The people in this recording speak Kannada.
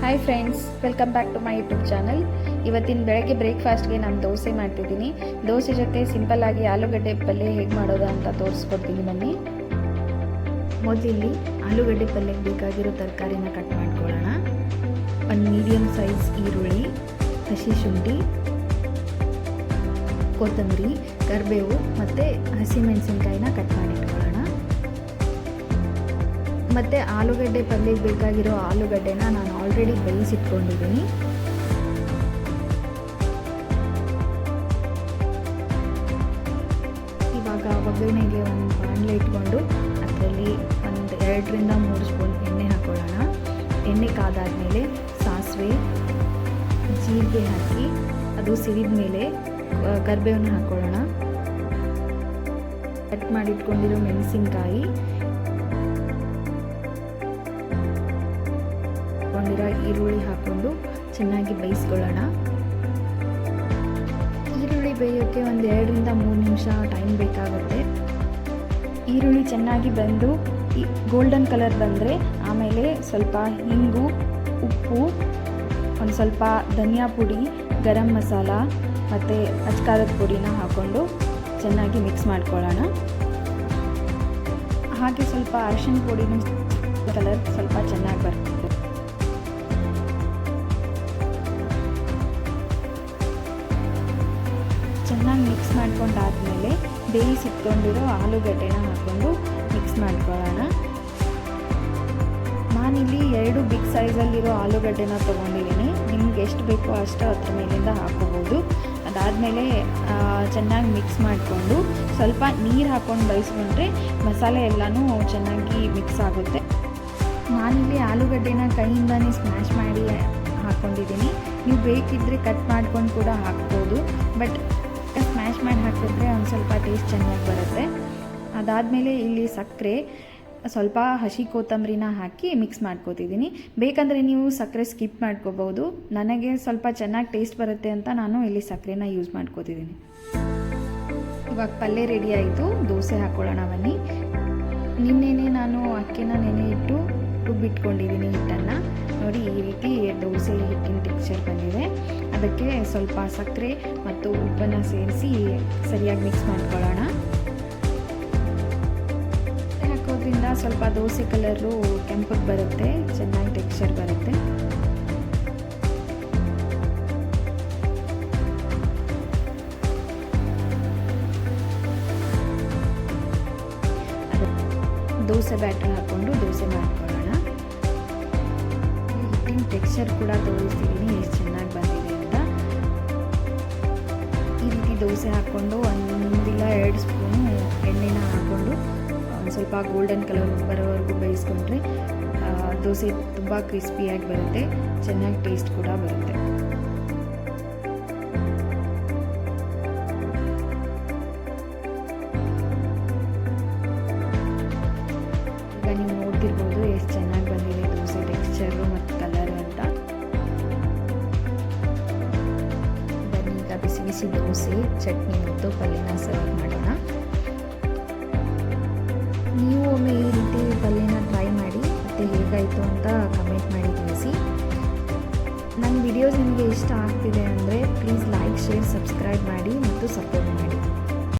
Hi friends, welcome back to my YouTube channel. ಇವತ್ತಿನ ಬೆಳಗ್ಗೆ ಬ್ರೇಕ್ಫಾಸ್ಟ್ಗೆ ನಾನು ದೋಸೆ ಮಾಡ್ತಿದ್ದೀನಿ. ದೋಸೆ ಜೊತೆ ಸಿಂಪಲ್ಲಾಗಿ ಆಲೂಗಡ್ಡೆ ಪಲ್ಯ ಹೇಗೆ ಮಾಡೋದು ಅಂತ ತೋರಿಸ್ಕೊಡ್ತೀನಿ ಬನ್ನಿ. ಮೊದಲಿಲ್ಲಿ ಆಲೂಗಡ್ಡೆ ಪಲ್ಯಕ್ಕೆ ಬೇಕಾಗಿರೋ ತರಕಾರಿನ ಕಟ್ ಮಾಡ್ಕೊಳ್ಳೋಣ. ಒಂದು ಮೀಡಿಯಮ್ ಸೈಜ್ ಈರುಳ್ಳಿ, ಹಸಿ ಶುಂಠಿ, ಕೊತ್ತಂಬರಿ, ಕರಿಬೇವು ಮತ್ತು ಹಸಿಮೆಣಸಿನ್ಕಾಯಿನ ಕಟ್ ಮಾಡಿಟ್ಕೊಳ್ಳೋಣ. ಮತ್ತು ಆಲೂಗಡ್ಡೆ ಪಲ್ಯಕ್ಕೆ ಬೇಕಾಗಿರೋ ಆಲೂಗಡ್ಡೆನ ನಾನು ಆಲ್ರೆಡಿ ಬೇಯಿಸಿಟ್ಕೊಂಡಿದ್ದೀನಿ. ಇವಾಗ ಒಗ್ಗರಣೆಗೆ ಒಂದು ಬಾಣಲೆ ಇಟ್ಕೊಂಡು ಅದರಲ್ಲಿ ಒಂದು 2 ರಿಂದ 3 ಸ್ಪೂನ್ ಎಣ್ಣೆ ಹಾಕೊಳ್ಳೋಣ. ಎಣ್ಣೆ ಕಾದಾದಮೇಲೆ ಸಾಸಿವೆ, ಜೀರಿಗೆ ಹಾಕಿ ಅದು ಸಿಡಿದ ಮೇಲೆ ಕರಿಬೇವನ್ನ ಹಾಕೊಳ್ಳೋಣ. ಕಟ್ ಮಾಡಿಟ್ಕೊಂಡಿರೋ ಮೆಣಸಿನ್ಕಾಯಿ, ಈರುಳ್ಳಿ ಹಾಕೊಂಡು ಚೆನ್ನಾಗಿ ಬೇಯಿಸ್ಕೊಳ್ಳೋಣ. ಈರುಳ್ಳಿ ಬೇಯೋಕ್ಕೆ ಒಂದು 2 ರಿಂದ 3 ನಿಮಿಷ ಟೈಮ್ ಬೇಕಾಗುತ್ತೆ. ಈರುಳ್ಳಿ ಚೆನ್ನಾಗಿ ಬೆಂದು ಗೋಲ್ಡನ್ ಕಲರ್ ಬಂದರೆ ಆಮೇಲೆ ಸ್ವಲ್ಪ ಹಿಂಗು, ಉಪ್ಪು, ಒಂದು ಸ್ವಲ್ಪ ಧನಿಯಾ ಪುಡಿ, ಗರಂ ಮಸಾಲ ಮತ್ತು ಅಚ್ಕಾರದ ಪುಡಿನ ಹಾಕ್ಕೊಂಡು ಚೆನ್ನಾಗಿ ಮಿಕ್ಸ್ ಮಾಡ್ಕೊಳ್ಳೋಣ. ಹಾಗೆ ಸ್ವಲ್ಪ ಅರಿಶಿನ ಪುಡಿನೂ ಕಲರ್ ಸ್ವಲ್ಪ ಚೆನ್ನಾಗಿ ಬರ್ತದೆ. ಚೆನ್ನಾಗಿ ಮಿಕ್ಸ್ ಮಾಡ್ಕೊಂಡಾದಮೇಲೆ ಬೇಯಿಸಿಟ್ಕೊಂಡಿರೋ ಆಲೂಗಡ್ಡೆನ ಹಾಕ್ಕೊಂಡು ಮಿಕ್ಸ್ ಮಾಡ್ಕೊಳ್ಳೋಣ. ನಾನಿಲ್ಲಿ 2 ಬಿಗ್ ಸೈಜಲ್ಲಿರೋ ಆಲೂಗಡ್ಡೆನ ತೊಗೊಂಡಿದ್ದೀನಿ. ನಿಮ್ಗೆ ಎಷ್ಟು ಬೇಕೋ ಅಷ್ಟು ಅದ್ರ ಮೇಲಿಂದ ಹಾಕೋಬೋದು. ಅದಾದಮೇಲೆ ಚೆನ್ನಾಗಿ ಮಿಕ್ಸ್ ಮಾಡಿಕೊಂಡು ಸ್ವಲ್ಪ ನೀರು ಹಾಕ್ಕೊಂಡು ಬೇಯಿಸ್ಕೊಂಡ್ರೆ ಮಸಾಲೆ ಎಲ್ಲನೂ ಚೆನ್ನಾಗಿ ಮಿಕ್ಸ್ ಆಗುತ್ತೆ. ನಾನಿಲ್ಲಿ ಆಲೂಗಡ್ಡೆನ ಕೈಯಿಂದನೇ ಸ್ಮ್ಯಾಶ್ ಮಾಡಿ ಹಾಕ್ಕೊಂಡಿದ್ದೀನಿ. ನೀವು ಬೇಕಿದ್ದರೆ ಕಟ್ ಮಾಡ್ಕೊಂಡು ಕೂಡ ಹಾಕ್ಬೋದು, ಬಟ್ ಸ್ಮ್ಯಾಶ್ ಮಾಡಿ ಹಾಕಿದ್ರೆ ಒಂದು ಸ್ವಲ್ಪ ಟೇಸ್ಟ್ ಚೆನ್ನಾಗಿ ಬರುತ್ತೆ. ಅದಾದಮೇಲೆ ಇಲ್ಲಿ ಸಕ್ಕರೆ, ಸ್ವಲ್ಪ ಹಸಿ ಕೊತ್ತಂಬರಿನ ಹಾಕಿ ಮಿಕ್ಸ್ ಮಾಡ್ಕೋತಿದ್ದೀನಿ. ಬೇಕಂದರೆ ನೀವು ಸಕ್ಕರೆ ಸ್ಕಿಪ್ ಮಾಡ್ಕೋಬೋದು. ನನಗೆ ಸ್ವಲ್ಪ ಚೆನ್ನಾಗಿ ಟೇಸ್ಟ್ ಬರುತ್ತೆ ಅಂತ ನಾನು ಇಲ್ಲಿ ಸಕ್ಕರೆನ ಯೂಸ್ ಮಾಡ್ಕೋತಿದ್ದೀನಿ. ಇವಾಗ ಪಲ್ಯ ರೆಡಿ ಆಯಿತು. ದೋಸೆ ಹಾಕ್ಕೊಳ್ಳೋಣ ಬನ್ನಿ. ನಿನ್ನೆನೇ ನಾನು ಅಕ್ಕಿನ ನೆನೆ ಇಟ್ಟು ರುಬ್ಬಿಟ್ಕೊಂಡಿದ್ದೀನಿ ಹಿಟ್ಟನ್ನು. ನೋಡಿ, ಈ ರೀತಿ ದೋಸೆ ಹಿಟ್ಟಿನ ಟೆಕ್ಸ್ಚರ್ ಬಂದಿದೆ. ಅದಕ್ಕೆ ಸ್ವಲ್ಪ ಸಕ್ಕರೆ ಮತ್ತು ಉಪ್ಪನ್ನು ಸೇರಿಸಿ ಸರಿಯಾಗಿ ಮಿಕ್ಸ್ ಮಾಡ್ಕೊಳ್ಳೋಣ. ಹಾಕೋದ್ರಿಂದ ಸ್ವಲ್ಪ ದೋಸೆ ಕಲರು ಕೆಂಪಗೆ ಬರುತ್ತೆ, ಚೆನ್ನಾಗಿ ಟೆಕ್ಸ್ಚರ್ ಬರುತ್ತೆ. ದೋಸೆ ಬ್ಯಾಟರ್ ಹಾಕ್ಕೊಂಡು ದೋಸೆ ಮಾಡ್ಕೊಳ್ಳೋಣ. ಹಿಟ್ಟಿನ ಟೆಕ್ಸ್ಚರ್ ಕೂಡ ತೋರಿಸ್ತಿದ್ದೀನಿ ಎಷ್ಟು ಚೆನ್ನಾಗಿ ಬಂದಿದೆ ಅಂತ. ಈ ರೀತಿ ದೋಸೆ ಹಾಕ್ಕೊಂಡು 1 ಇಲ್ಲ 2 ಸ್ಪೂನು ಎಣ್ಣೆನ ಹಾಕ್ಕೊಂಡು ಒಂದು ಸ್ವಲ್ಪ ಗೋಲ್ಡನ್ ಕಲರ್ ಬರೋವರೆಗೂ ಬೇಯಿಸ್ಕೊಂಡ್ರೆ ದೋಸೆ ತುಂಬ ಕ್ರಿಸ್ಪಿಯಾಗಿ ಬರುತ್ತೆ, ಚೆನ್ನಾಗಿ ಟೇಸ್ಟ್ ಕೂಡ ಬರುತ್ತೆ. ನೀವು ನೋಡ್ತಿರ್ಬೋದು ಎಷ್ಟು ಚೆನ್ನಾಗಿ ಬಂದಿದೆ ದೋಸೆ ಟೆಕ್ಸ್ಚರು ಮತ್ತು ಕಲರ್ ಅಂತ. ಈಗ ಬಿಸಿ ಬಿಸಿ ದೋಸೆ, ಚಟ್ನಿ ಮತ್ತು ಪಲ್ಯನ ಸರ್ವ್ ಮಾಡೋಣ. ನೀವು ಒಮ್ಮೆ ಈ ರೀತಿ ಪಲ್ಯನ ಟ್ರೈ ಮಾಡಿ ಮತ್ತು ಹೇಗಾಯಿತು ಅಂತ ಕಮೆಂಟ್ ಮಾಡಿ ತಿಳಿಸಿ. ನನ್ನ ವಿಡಿಯೋಸ್ ನಿಮಗೆ ಇಷ್ಟ ಆಗ್ತಿದೆ ಅಂದರೆ ಪ್ಲೀಸ್ ಲೈಕ್, ಶೇರ್, ಸಬ್ಸ್ಕ್ರೈಬ್ ಮಾಡಿ ಮತ್ತು ಸಪೋರ್ಟ್ ಮಾಡಿ.